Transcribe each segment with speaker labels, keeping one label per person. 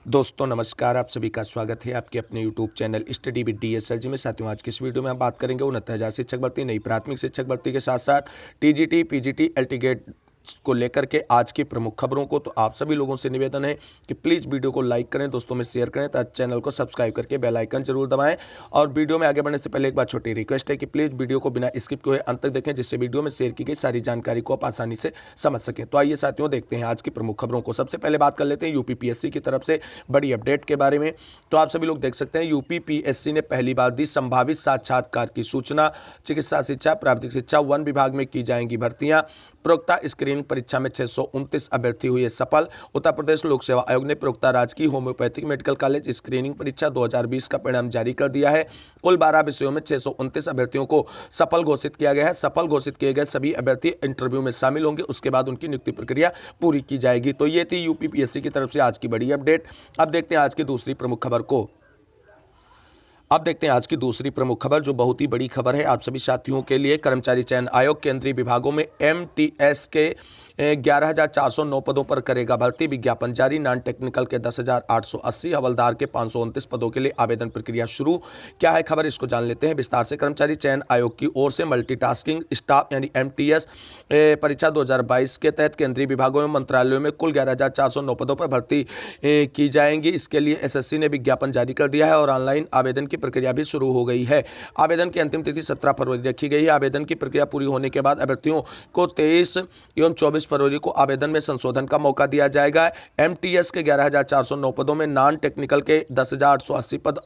Speaker 1: दोस्तों नमस्कार, आप सभी का स्वागत है आपके अपने YouTube channel study with DSLG में। साथियों, आज की इस वीडियो में हम बात करेंगे 69,000 शिक्षक भर्ती, नई प्राथमिक शिक्षक भर्ती के साथ साथ TGT, PGT, LT गेट को लेकर के आज की प्रमुख खबरों को। तो आप सभी लोगों से निवेदन है कि प्लीज़ वीडियो को लाइक करें, दोस्तों में शेयर करें, तथा चैनल को सब्सक्राइब करके बेल आइकन जरूर दबाएं। और वीडियो में आगे बढ़ने से पहले एक बार छोटी रिक्वेस्ट है कि प्लीज़ वीडियो को बिना स्किप किए अंत तक देखें, जिससे वीडियो में शेयर की गई सारी जानकारी को आप आसानी से समझ सकें। तो आइए साथियों, देखते हैं आज की प्रमुख खबरों को। सबसे पहले बात कर लेते हैं UPPSC की तरफ से बड़ी अपडेट के बारे में। तो आप सभी लोग देख सकते हैं UPPSC ने पहली बार दी संभावित साक्षात्कार की सूचना। चिकित्सा शिक्षा, प्राविधिक शिक्षा, वन विभाग में की जाएंगी भर्तियां। प्रोक्ता स्क्रीनिंग परीक्षा में 629 अभ्यर्थी हुए सफल। उत्तर प्रदेश लोक सेवा आयोग ने प्रोक्ता राजकीय होम्योपैथिक मेडिकल कॉलेज स्क्रीनिंग परीक्षा 2020 का परिणाम जारी कर दिया है। कुल 12 विषयों में 629 अभ्यर्थियों को सफल घोषित किया गया है। सफल घोषित किए गए सभी अभ्यर्थी इंटरव्यू में शामिल होंगे, उसके बाद उनकी नियुक्ति प्रक्रिया पूरी की जाएगी। तो ये थी UPPSC की तरफ से आज की बड़ी अपडेट। अब देखते हैं आज की दूसरी प्रमुख खबर को। अब देखते हैं आज की दूसरी प्रमुख खबर, जो बहुत ही बड़ी खबर है आप सभी साथियों के लिए। कर्मचारी चयन आयोग केंद्रीय विभागों में MTS के 11,409 पदों पर करेगा भर्ती। विज्ञापन जारी। नॉन टेक्निकल के 10,880, हवलदार के 529 पदों के लिए आवेदन प्रक्रिया शुरू। क्या है खबर, इसको जान लेते हैं विस्तार से। कर्मचारी चयन आयोग की ओर से मल्टीटास्किंग स्टाफ यानी MTS परीक्षा 2022 के तहत केंद्रीय विभागों में मंत्रालयों में कुल 11,409 पदों पर भर्ती की जाएंगी। इसके लिए SSC ने विज्ञापन जारी कर दिया है और ऑनलाइन आवेदन की प्रक्रिया भी शुरू हो गई है। आवेदन की अंतिम तिथि 17 फरवरी रखी गई है। आवेदन की प्रक्रिया पूरी होने के बाद अभ्यर्थियों को 23 एवं 24 फरवरी को आवेदन में संशोधन का मौका दिया जाएगा। MTS के 11,409 पदों में नॉन टेक्निकल के 10,880 पद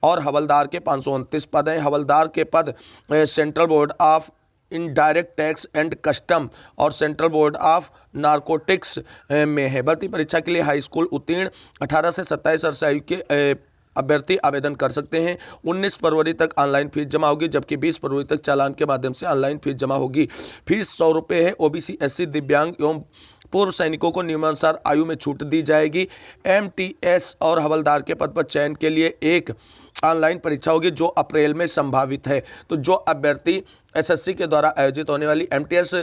Speaker 1: और हवलदार के 529 पद हैं। हवलदार के पद central board of indirect tax and custom और सेंट्रल बोर्ड ऑफ नारकोटिक्स में है। भर्ती परीक्षा के लिए हाई स्कूल उत्तीर्ण 18 से 27 वर्ष आयु के अभ्यर्थी आवेदन कर सकते हैं। 19 फरवरी तक ऑनलाइन फीस जमा होगी, जबकि 20 फरवरी तक चालान के माध्यम से ऑनलाइन फीस जमा होगी। फीस 100 रुपये है। OBC, SC, दिव्यांग एवं पूर्व सैनिकों को नियमानुसार आयु में छूट दी जाएगी। MTS और हवलदार के पद पर चयन के लिए एक ऑनलाइन परीक्षा होगी, जो अप्रैल में संभावित है। तो जो अभ्यर्थी SSC के द्वारा आयोजित होने वाली MTS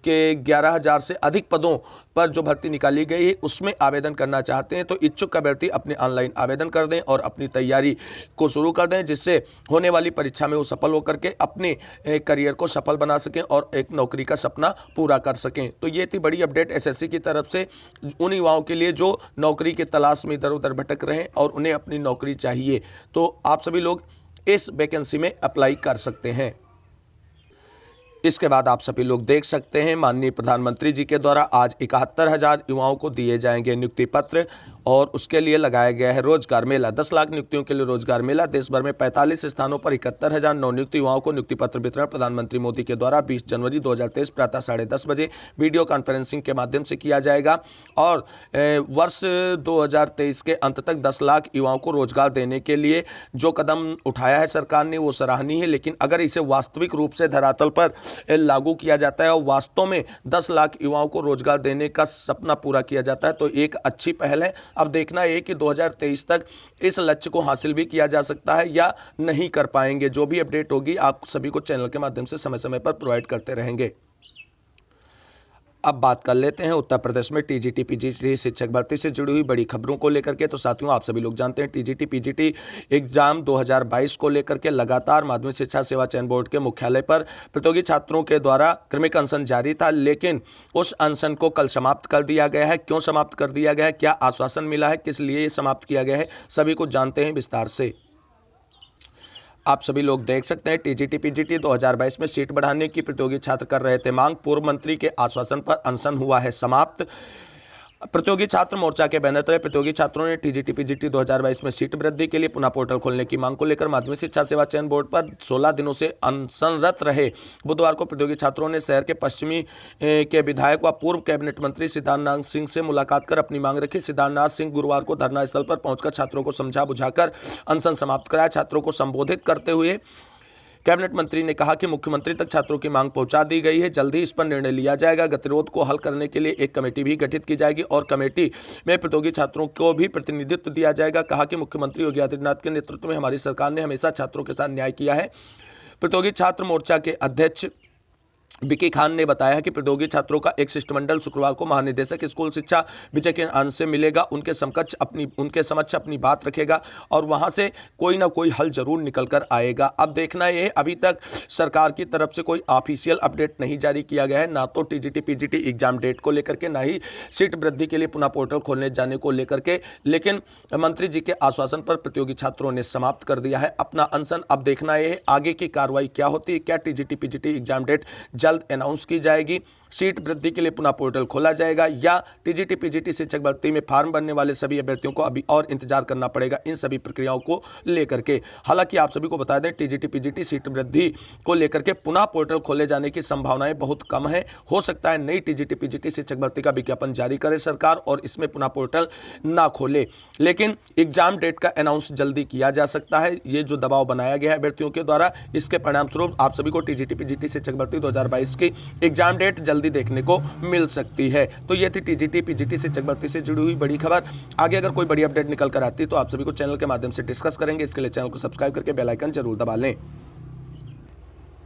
Speaker 1: के 11,000 से अधिक पदों पर जो भर्ती निकाली गई है उसमें आवेदन करना चाहते हैं, तो इच्छुक अभ्यर्थी अपने ऑनलाइन आवेदन कर दें और अपनी तैयारी को शुरू कर दें, जिससे होने वाली परीक्षा में वो सफल होकर के अपने करियर को सफल बना सकें और एक नौकरी का सपना पूरा कर सकें। तो ये थी बड़ी अपडेट SSC की तरफ से उन युवाओं के लिए जो नौकरी की तलाश में इधर उधर भटक रहे हैं और उन्हें अपनी नौकरी चाहिए। तो आप सभी लोग इस वैकेंसी में अप्लाई कर सकते हैं। इसके बाद आप सभी लोग देख सकते हैं माननीय प्रधानमंत्री जी के द्वारा आज 71,000 युवाओं को दिए जाएंगे नियुक्ति पत्र और उसके लिए लगाया गया है रोजगार मेला। 10 लाख नियुक्तियों के लिए रोजगार मेला। देश भर में 45 स्थानों पर 71,000 नवनियुक्त युवाओं को नियुक्ति पत्र वितरण प्रधानमंत्री मोदी के द्वारा 20 जनवरी 2023 प्रातः 10:30 बजे वीडियो कॉन्फ्रेंसिंग के माध्यम से किया जाएगा। और वर्ष 2023 के अंत तक 10 लाख युवाओं को रोजगार देने के लिए जो कदम उठाया है सरकार ने, वो सराहनीय है। लेकिन अगर इसे वास्तविक रूप से धरातल पर लागू किया जाता है और वास्तव में 10 लाख युवाओं को रोजगार देने का सपना पूरा किया जाता है, तो एक अच्छी पहल है। अब देखना है कि 2023 तक इस लक्ष्य को हासिल भी किया जा सकता है या नहीं कर पाएंगे। जो भी अपडेट होगी आप सभी को चैनल के माध्यम से समय समय पर प्रोवाइड करते रहेंगे। अब बात कर लेते हैं उत्तर प्रदेश में TGT, PGT शिक्षक भर्ती से जुड़ी हुई बड़ी खबरों को लेकर के। तो साथियों, आप सभी लोग जानते हैं TGT, PGT एग्जाम 2022 को लेकर के लगातार माध्यमिक शिक्षा सेवा चयन बोर्ड के मुख्यालय पर प्रतियोगी छात्रों के द्वारा क्रमिक अनशन जारी था, लेकिन उस अनशन को कल समाप्त कर दिया गया है। क्यों समाप्त कर दिया गया है, क्या आश्वासन मिला है, किस लिए ये समाप्त किया गया है, सभी कुछ जानते हैं विस्तार से। आप सभी लोग देख सकते हैं TGT, PGT 2022 में सीट बढ़ाने की प्रतियोगी छात्र कर रहे थे मांग। पूर्व मंत्री के आश्वासन पर अनशन हुआ है समाप्त। प्रतियोगी छात्र मोर्चा के बैनर तले प्रतियोगी छात्रों ने TGT, PGT 2022 में सीट वृद्धि के लिए पुनः पोर्टल खोलने की मांग को लेकर माध्यमिक शिक्षा सेवा चयन बोर्ड पर 16 दिनों से अनशनरत रहे। बुधवार को प्रतियोगी छात्रों ने शहर के पश्चिमी के विधायक व पूर्व कैबिनेट मंत्री सिद्धार्थनाथ सिंह से मुलाकात कर अपनी मांग रखी। सिद्धार्थनाथ सिंह गुरुवार को धरना स्थल पर पहुंचकर छात्रों को समझा बुझाकर अनशन समाप्त कराया। छात्रों को संबोधित करते हुए कैबिनेट मंत्री ने कहा कि मुख्यमंत्री तक छात्रों की मांग पहुंचा दी गई है, जल्द ही इस पर निर्णय लिया जाएगा। गतिरोध को हल करने के लिए एक कमेटी भी गठित की जाएगी और कमेटी में प्रतियोगी छात्रों को भी प्रतिनिधित्व दिया जाएगा। कहा कि मुख्यमंत्री योगी आदित्यनाथ के नेतृत्व में हमारी सरकार ने हमेशा छात्रों के साथ न्याय किया है। प्रतियोगी छात्र मोर्चा के अध्यक्ष विकी खान ने बताया है कि प्रतियोगी छात्रों का एक शिष्टमंडल शुक्रवार को महानिदेशक स्कूल शिक्षा विजय के अंश से मिलेगा, उनके समक्ष अपनी बात रखेगा और वहां से कोई ना कोई हल जरूर निकल कर आएगा। अब देखना ये है, अभी तक सरकार की तरफ से कोई ऑफिशियल अपडेट नहीं जारी किया गया है, ना तो टीजीटी पीजीटी एग्जाम डेट को लेकर के, ना ही सीट वृद्धि के लिए पुनः पोर्टल खोलने जाने को लेकर के। लेकिन मंत्री जी के आश्वासन पर प्रतियोगी छात्रों ने समाप्त कर दिया है अपना अनशन। अब देखना यह है आगे की कार्रवाई क्या होती है, क्या टीजीटी पीजीटी एग्जाम डेट जल्द अनाउंस की जाएगी, सीट वृद्धि के लिए पुनः पोर्टल खोला जाएगा, या टीजीटी पीजीटी शिक्षक भर्ती में फार्म भरने वाले सभी अभ्यर्थियों को अभी और इंतजार करना पड़ेगा इन सभी प्रक्रियाओं को लेकर के। हालांकि आप सभी को बता दें, टीजीटी पीजीटी सीट वृद्धि को लेकर के पुनः पोर्टल खोले जाने की संभावनाएं बहुत कम है। हो सकता है नई टीजीटी पीजीटी शिक्षक भर्ती का विज्ञापन जारी करे सरकार और इसमें पुनः पोर्टल ना खोले, लेकिन एग्जाम डेट का अनाउंस जल्दी किया जा सकता है। ये जो दबाव बनाया गया है अभ्यर्थियों के द्वारा, इसके परिणाम स्वरूप आप सभी को टीजीटी पीजीटी शिक्षक भर्ती 2022 की एग्जाम डेट जल्दी देखने को मिल सकती है। तो ये थी टीजीटी पीजीटी शिक्षक भर्ती से जुड़ी हुई बड़ी खबर। आगे अगर कोई बड़ी अपडेट निकल कर आती है तो आप सभी को चैनल के माध्यम से डिस्कस करेंगे। इसके लिए चैनल को सब्सक्राइब करके बेल आइकन जरूर दबा लें।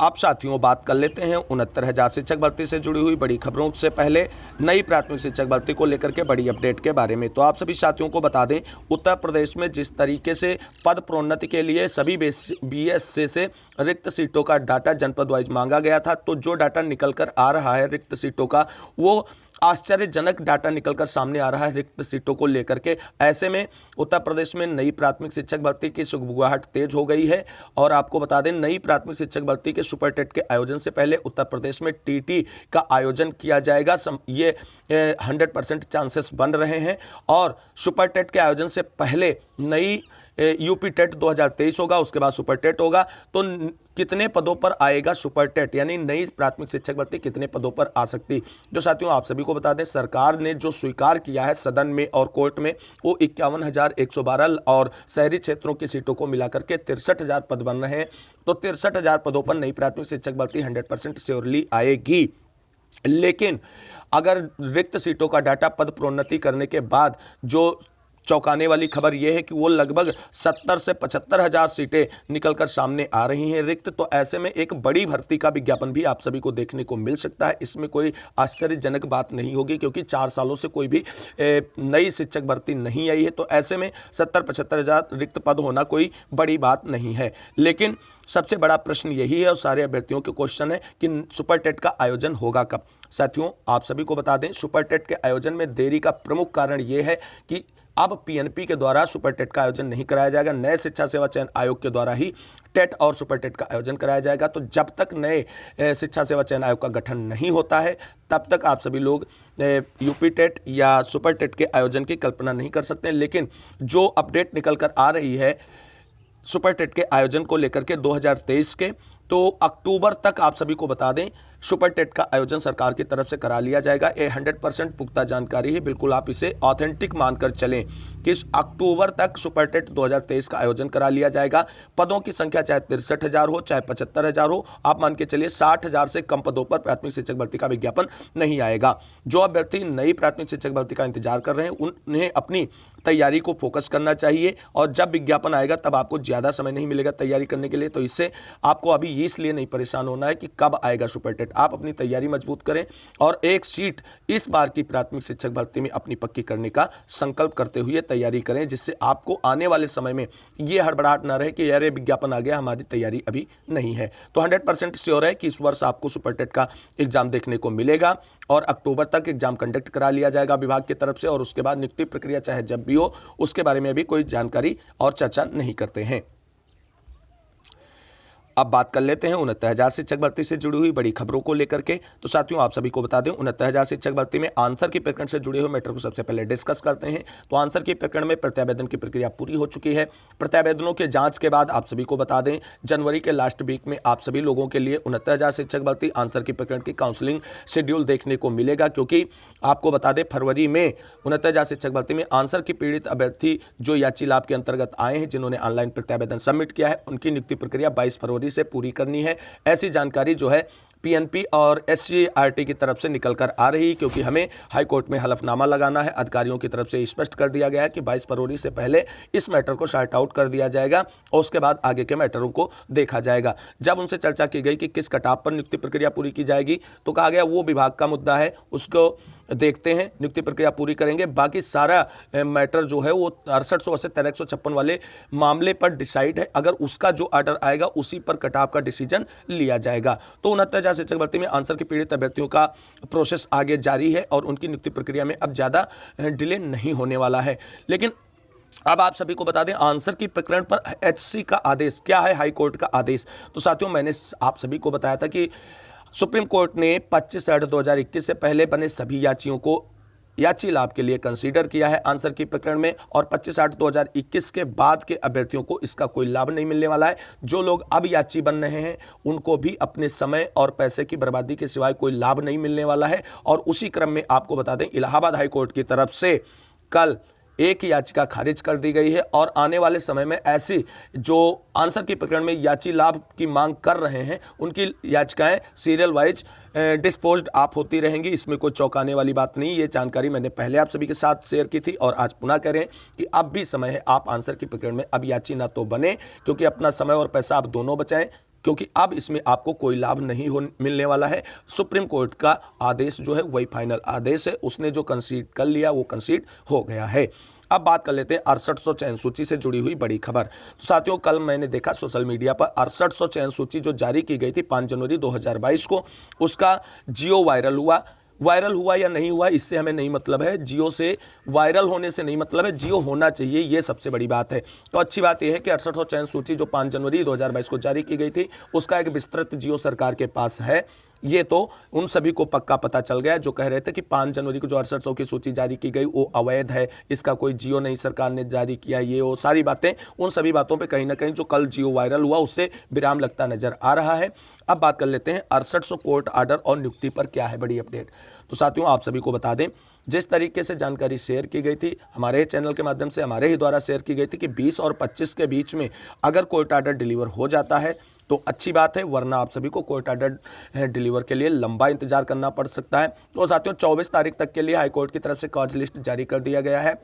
Speaker 1: आप साथियों बात कर लेते हैं 69,000 शिक्षक भर्ती से जुड़ी हुई बड़ी खबरों से पहले नई प्राथमिक शिक्षक भर्ती को लेकर के बड़ी अपडेट के बारे में। तो आप सभी साथियों को बता दें, उत्तर प्रदेश में जिस तरीके से पद प्रोन्नति के लिए सभी बीएससी से रिक्त सीटों का डाटा जनपद वाइज मांगा गया था, तो जो डाटा निकल कर आ रहा है रिक्त सीटों का, वो आश्चर्यजनक डाटा निकलकर सामने आ रहा है रिक्त सीटों को लेकर के। ऐसे में उत्तर प्रदेश में नई प्राथमिक शिक्षक भर्ती की सुगबुगाहट तेज हो गई है। और आपको बता दें, नई प्राथमिक शिक्षक भर्ती के सुपर टेट के आयोजन से पहले उत्तर प्रदेश में टीटी का आयोजन किया जाएगा। ये 100% चांसेस बन रहे हैं। और सुपर टेट के आयोजन से पहले नई यूपी टेट 2023 होगा, उसके बाद सुपर टेट होगा। तो कितने पदों पर आएगा सुपर टेट, यानी नई प्राथमिक शिक्षक भर्ती कितने पदों पर आ सकती। जो साथियों आप सभी को बता दें, सरकार ने जो स्वीकार किया है सदन में और कोर्ट में, वो 51,112 और शहरी क्षेत्रों की सीटों को मिलाकर के 63,000 पद बन रहे हैं। तो 63,000 पदों पर नई प्राथमिक शिक्षक भर्ती 100% श्योरली आएगी। लेकिन अगर रिक्त सीटों का डाटा पद प्रोन्नति करने के बाद जो चौंकाने वाली खबर यह है कि वो लगभग 70 से 75,000 सीटें निकलकर सामने आ रही हैं रिक्त। तो ऐसे में एक बड़ी भर्ती का विज्ञापन भी आप सभी को देखने को मिल सकता है। इसमें कोई आश्चर्यजनक बात नहीं होगी, क्योंकि 4 सालों से कोई भी नई शिक्षक भर्ती नहीं आई है। तो ऐसे में 70-75,000 रिक्त पद होना कोई बड़ी बात नहीं है। लेकिन सबसे बड़ा प्रश्न यही है और सारे अभ्यर्थियों के क्वेश्चन है कि सुपर टेट का आयोजन होगा कब। साथियों आप सभी को बता दें, सुपर टेट के आयोजन में देरी का प्रमुख कारण ये है कि अब पीएनपी के द्वारा सुपर टेट का आयोजन नहीं कराया जाएगा, नए शिक्षा सेवा चयन आयोग के द्वारा ही टेट और सुपर टेट का आयोजन कराया जाएगा। तो जब तक नए शिक्षा सेवा चयन आयोग का गठन नहीं होता है, तब तक आप सभी लोग यूपी टेट या सुपर टेट के आयोजन की कल्पना नहीं कर सकते। लेकिन जो अपडेट निकल कर आ रही है सुपर टेट के आयोजन को लेकर के 2023 के, तो अक्टूबर तक आप सभी को बता दें सुपर टेट का आयोजन सरकार की तरफ से करा लिया जाएगा। ये 100% पुख्ता जानकारी है, बिल्कुल आप इसे ऑथेंटिक मानकर चलें कि इस अक्टूबर तक सुपर टेट 2023 का आयोजन करा लिया जाएगा। पदों की संख्या चाहे 63,000 हो, चाहे 75,000 हो, आप मान के चलिए 60,000 से कम पदों पर प्राथमिक शिक्षक भर्ती का विज्ञापन नहीं आएगा। जो अभ्यर्थी नई प्राथमिक शिक्षक भर्ती का इंतजार कर रहे हैं, उन्हें अपनी तैयारी को फोकस करना चाहिए। और जब विज्ञापन आएगा तब आपको ज़्यादा समय नहीं मिलेगा तैयारी करने के लिए। तो इससे आपको अभी इसलिए नहीं परेशान होना है कि कब आएगा सुपर टेट। आप अपनी तैयारी मजबूत करें और एक सीट इस बार की प्राथमिक शिक्षक भर्ती में अपनी पक्की करने का संकल्प करते हुए तैयारी करें, जिससे आपको आने वाले समय में ये हड़बड़ाहट ना रहे कि यार ये विज्ञापन आ गया, हमारी तैयारी अभी नहीं है। तो 100% श्योर है कि इस वर्ष आपको सुपर टेट का एग्जाम देखने को मिलेगा और अक्टूबर तक एग्जाम कंडक्ट करा लिया जाएगा विभाग की तरफ से। और उसके बाद नियुक्ति प्रक्रिया चाहे जब भी हो, उसके बारे में अभी कोई जानकारी और चर्चा नहीं करते हैं। अब बात कर लेते हैं 69,000 शिक्षक भर्ती से जुड़ी हुई बड़ी खबरों को लेकर के। तो साथियों आप सभी को बता दें, 69,000 शिक्षक भर्ती में आंसर की प्रकरण से जुड़े हुए मैटर को सबसे पहले डिस्कस करते हैं। तो आंसर की प्रकरण में प्रत्यावेदन की प्रक्रिया पूरी हो चुकी है। प्रत्यावेदनों के जांच के बाद आप सभी को बता दें, जनवरी के लास्ट वीक में आप सभी लोगों के लिए 69,000 शिक्षक भर्ती आंसर की प्रकरण की काउंसलिंग शेड्यूल देखने को मिलेगा। क्योंकि आपको बता दें, फरवरी में 69,000 शिक्षक भर्ती में आंसर की पीड़ित अभ्यर्थी जो याची लाभ के अंतर्गत आए हैं, जिन्होंने ऑनलाइन प्रत्यावेदन सबमिट किया है, उनकी नियुक्ति प्रक्रिया 22 फरवरी से पूरी करनी है। ऐसी जानकारी जो है पीएनपी और एससीईआरटी की तरफ से निकल कर आ रही, क्योंकि हमें हाई कोर्ट में हलफनामा लगाना है। अधिकारियों की तरफ से स्पष्ट कर दिया गया है कि 22 फरवरी से पहले इस मैटर को शार्ट आउट कर दिया जाएगा और उसके बाद आगे के मैटरों को देखा जाएगा। जब उनसे चर्चा की गई कि किस कटाव पर नियुक्ति प्रक्रिया पूरी की जाएगी, तो कहा गया वो विभाग का मुद्दा है, उसको देखते हैं, नियुक्ति प्रक्रिया पूरी करेंगे, बाकी सारा मैटर जो है वो 6800 से 1356 वाले मामले पर डिसाइड है। अगर उसका जो ऑर्डर आएगा उसी पर कटाव का डिसीजन लिया जाएगा। तो 69,000 शिक्षक भर्ती में आंसर के पीड़ित अभ्यर्थियों का प्रोसेस आगे जारी है और उनकी नियुक्ति प्रक्रिया में अब ज़्यादा डिले नहीं होने वाला है। लेकिन अब आप सभी को बता दें, आंसर की प्रकरण पर एचसी का आदेश क्या है, हाई कोर्ट का आदेश। तो साथियों, मैंने आप सभी को बताया था कि सुप्रीम कोर्ट ने 25/8/2021 से पहले बने सभी याचियों को याची लाभ के लिए कंसीडर किया है आंसर की प्रकरण में, और 25/8/2021 के बाद के अभ्यर्थियों को इसका कोई लाभ नहीं मिलने वाला है। जो लोग अब याची बन रहे हैं उनको भी अपने समय और पैसे की बर्बादी के सिवाय कोई लाभ नहीं मिलने वाला है। और उसी क्रम में आपको बता दें, इलाहाबाद हाई कोर्ट की तरफ से कल एक याचिका खारिज कर दी गई है और आने वाले समय में ऐसी जो आंसर की प्रकरण में याची लाभ की मांग कर रहे हैं उनकी याचिकाएं सीरियल वाइज डिस्पोज्ड ऑफ होती रहेंगी। इसमें कोई चौंकाने वाली बात नहीं। ये जानकारी मैंने पहले आप सभी के साथ शेयर की थी और आज पुनः कह रहे हैं कि अब भी समय है, आप आंसर की प्रकरण में अब याची ना तो बने, क्योंकि अपना समय और पैसा आप दोनों बचाएं, क्योंकि अब इसमें आपको कोई लाभ नहीं मिलने वाला है। सुप्रीम कोर्ट का आदेश जो है वही फाइनल आदेश है, उसने जो कंसीड कर लिया वो कंसीड हो गया है। अब बात कर लेते हैं 6800 चयन सूची से जुड़ी हुई बड़ी खबर। तो साथियों, कल मैंने देखा सोशल मीडिया पर 6800 चयन सूची जो जारी की गई थी 5 जनवरी 2022 को, उसका जियो वायरल हुआ या नहीं हुआ इससे हमें नहीं मतलब है, जियो से वायरल होने से नहीं मतलब है, जियो होना चाहिए, ये सबसे बड़ी बात है। तो अच्छी बात यह है कि 6800 चयन सूची जो 5 जनवरी 2022 को जारी की गई थी उसका एक विस्तृत जियो सरकार के पास है। ये तो उन सभी को पक्का पता चल गया जो कह रहे थे कि 5 जनवरी को जो 6800 की सूची जारी की गई वो अवैध है, इसका कोई जियो नहीं सरकार ने जारी किया, ये वो सारी बातें, उन सभी बातों पे कहीं ना कहीं जो कल जियो वायरल हुआ उससे विराम लगता नजर आ रहा है। अब बात कर लेते हैं 6800 कोर्ट ऑर्डर और नियुक्ति पर क्या है बड़ी अपडेट। तो साथियों, आप सभी को बता दें, जिस तरीके से जानकारी शेयर की गई थी हमारे चैनल के माध्यम से, हमारे ही द्वारा शेयर की गई थी कि 20 और 25 के बीच में अगर कोर्ट ऑर्डर डिलीवर हो जाता है तो अच्छी बात है, वरना आप सभी को कोर्ट ऑर्डर डिलीवर के लिए लंबा इंतजार करना पड़ सकता है। तो साथियों, 24 तारीख तक के लिए हाईकोर्ट की तरफ से कॉज लिस्ट जारी कर दिया गया है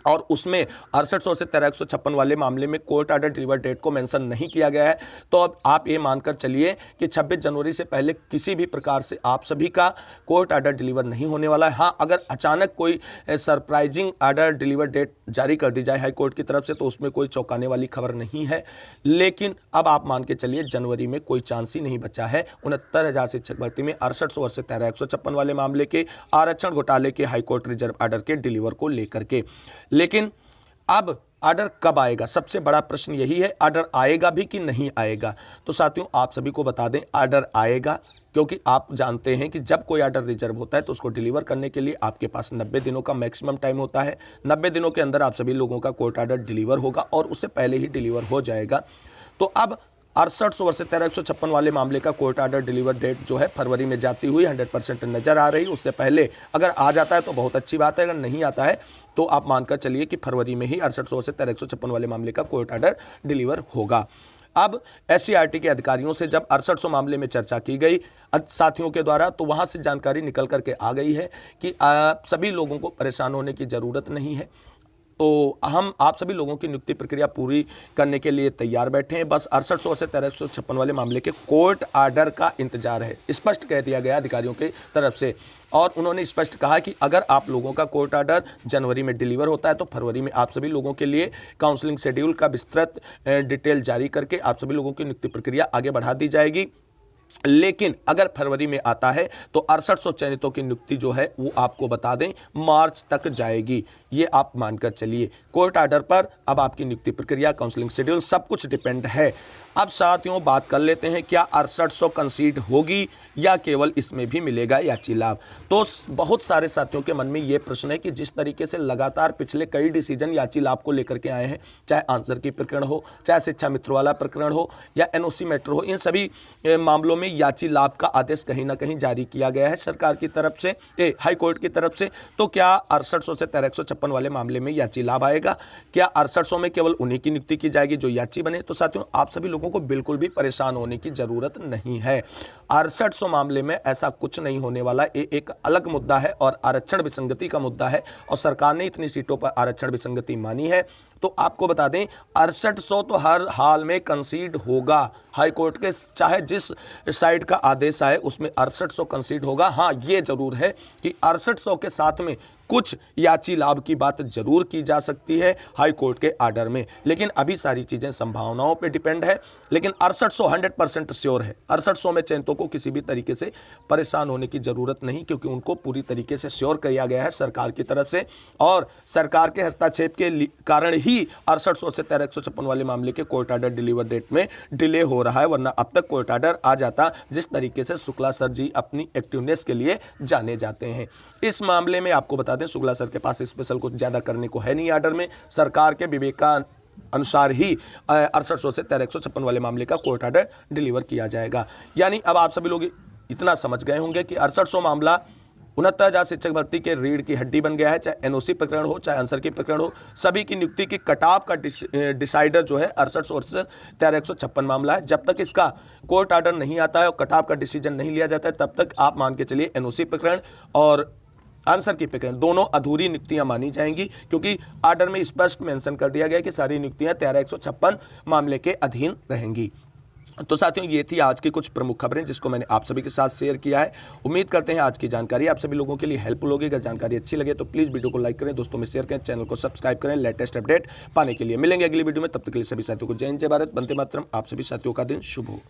Speaker 1: और उसमें 6800 से 1356 वाले मामले में कोर्ट ऑर्डर डिलीवर डेट को मेंशन नहीं किया गया है। तो अब आप ये मानकर चलिए कि 26 जनवरी से पहले किसी भी प्रकार से आप सभी का कोर्ट ऑर्डर डिलीवर नहीं होने वाला है। हाँ, अगर अचानक कोई सरप्राइजिंग ऑर्डर डिलीवर डेट जारी कर दी जाए हाई कोर्ट की तरफ से तो उसमें कोई चौंकाने वाली खबर नहीं है, लेकिन अब आप मान के चलिए जनवरी में कोई चांस ही नहीं बचा है 69,000 शिक्षक भर्ती में 6800 से 1356 वाले मामले के आरक्षण घोटाले के हाईकोर्ट रिजर्व ऑर्डर के डिलीवर को लेकर के। लेकिन अब ऑर्डर कब आएगा, सबसे बड़ा प्रश्न यही है, ऑर्डर आएगा भी कि नहीं आएगा। तो साथियों, आप सभी को बता दें, ऑर्डर आएगा, क्योंकि आप जानते हैं कि जब कोई ऑर्डर रिजर्व होता है तो उसको डिलीवर करने के लिए आपके पास 90 दिनों का मैक्सिमम टाइम होता है। 90 दिनों के अंदर आप सभी लोगों का कोर्ट ऑर्डर डिलीवर होगा और उससे पहले ही डिलीवर हो जाएगा। तो अब 6800 से 1356 वाले मामले का कोर्ट ऑर्डर डिलीवर डेट जो है फरवरी में जाती हुई 100% नजर आ रही। उससे पहले अगर आ जाता है तो बहुत अच्छी बात है, अगर नहीं आता है तो आप मानकर चलिए कि फरवरी में ही 6800 से 1356 वाले मामले का कोर्ट ऑर्डर डिलीवर होगा। अब एससीईआरटी के अधिकारियों से जब 6800 मामले में चर्चा की गई साथियों के द्वारा, तो वहां से जानकारी निकल करके आ गई है कि सभी लोगों को परेशान होने की ज़रूरत नहीं है। तो हम आप सभी लोगों की नियुक्ति प्रक्रिया पूरी करने के लिए तैयार बैठे हैं। बस 6800 से 1356 वाले मामले के कोर्ट ऑर्डर का इंतजार है, स्पष्ट कह दिया गया अधिकारियों की तरफ से। और उन्होंने स्पष्ट कहा कि अगर आप लोगों का कोर्ट ऑर्डर जनवरी में डिलीवर होता है तो फरवरी में आप सभी लोगों के लिए काउंसलिंग शेड्यूल का विस्तृत डिटेल जारी करके आप सभी लोगों की नियुक्ति प्रक्रिया आगे बढ़ा दी जाएगी। लेकिन अगर फरवरी में आता है तो 6800 चयनितों की नियुक्ति जो है वो आपको बता दें मार्च तक जाएगी। ये आप मानकर चलिए, कोर्ट ऑर्डर पर अब आपकी नियुक्ति प्रक्रिया, काउंसलिंग शेड्यूल सब कुछ डिपेंड है। अब साथियों, बात कर लेते हैं क्या 6800 कंसीड होगी या केवल इसमें भी मिलेगा याची लाभ। तो बहुत सारे साथियों के मन में ये प्रश्न है कि जिस तरीके से लगातार पिछले कई डिसीजन याची लाभ को लेकर के आए हैं, चाहे आंसर की प्रकरण हो, चाहे शिक्षा मित्र वाला प्रकरण हो या एनओसी मैटर हो, इन सभी मामलों में में याची लाभ का आदेश कहीं ना कहीं जारी किया गया है सरकार की तरफ से, हाई कोर्ट की तरफ से। तो क्या 6800 से 1356 वाले मामले में याची लाभ आएगा? क्या 6800 में केवल उन्हीं की नियुक्ति की जाएगी जो याची बने? तो साथियों, आप सभी लोगों को बिल्कुल भी परेशान होने की जरूरत नहीं है। 6800 मामले में ऐसा कुछ नहीं होने वाला। ये एक अलग मुद्दा है और आरक्षण विसंगति का मुद्दा है, और सरकार ने इतनी सीटों पर आरक्षण विसंगति मानी है। तो आपको बता दें, 6800 तो हर हाल में कंसीड होगा हाई कोर्ट के, चाहे जिस साइड का आदेश आए उसमें 6800 कंसीड होगा। हाँ, ये जरूर है कि 6800 के साथ में कुछ याची लाभ की बात जरूर की जा सकती है हाई कोर्ट के आर्डर में, लेकिन अभी सारी चीज़ें संभावनाओं पे डिपेंड है। लेकिन 6800 100% श्योर है। 6800 में चयनितों को किसी भी तरीके से परेशान होने की ज़रूरत नहीं, क्योंकि उनको पूरी तरीके से श्योर किया गया है सरकार की तरफ से, और सरकार के हस्तक्षेप के कारण ही 6800 से 1356 वाले मामले के कोर्ट आर्डर डिलीवर डेट में डिले हो रहा है, वरना अब तक कोर्ट आर्डर आ जाता, जिस तरीके से शुक्ला सर जी अपनी एक्टिवनेस के लिए जाने जाते हैं। इस मामले में आपको बता दें, शुक्ला सर के पास स्पेशल कुछ ज़्यादा करने को है नहीं आर्डर में। सरकार के विवेका अनुसार ही 6800 से 1356 वाले मामले का कोर्ट आर्डर डिलीवर किया जाएगा। यानी अब आप सभी लोग इतना समझ गए होंगे कि 6800 मामला 69,000 शिक्षक भर्ती के रीढ़ की हड्डी बन गया है। चाहे एनओसी प्रकरण हो, चाहे आंसर की प्रकरण हो, सभी की नियुक्ति की कटाव का डिसाइडर जो है 6800 से 1356 मामला है। जब तक इसका कोर्ट आर्डर नहीं आता है और कटाव का डिसीजन नहीं लिया जाता है, तब तक आप मान के चलिए एनओसी प्रकरण और आंसर की प्रकरण दोनों अधूरी नियुक्तियां मानी जाएंगी, क्योंकि आर्डर में स्पष्ट मेंशन कर दिया गया है कि सारी नियुक्तियां 1356 मामले के अधीन रहेंगी। तो साथियों, ये थी आज की कुछ प्रमुख खबरें जिसको मैंने आप सभी के साथ शेयर किया है। उम्मीद करते हैं आज की जानकारी आप सभी लोगों के लिए हेल्पफुल होगी। अगर जानकारी अच्छी लगे तो प्लीज़ वीडियो को लाइक करें, दोस्तों में शेयर करें, चैनल को सब्सक्राइब करें लेटेस्ट अपडेट पाने के लिए। मिलेंगे अगली वीडियो में, तब तक के लिए सभी साथियों को जय हिंद, जय भारत, वंदे मातरम। आप सभी साथियों का दिन शुभ हो।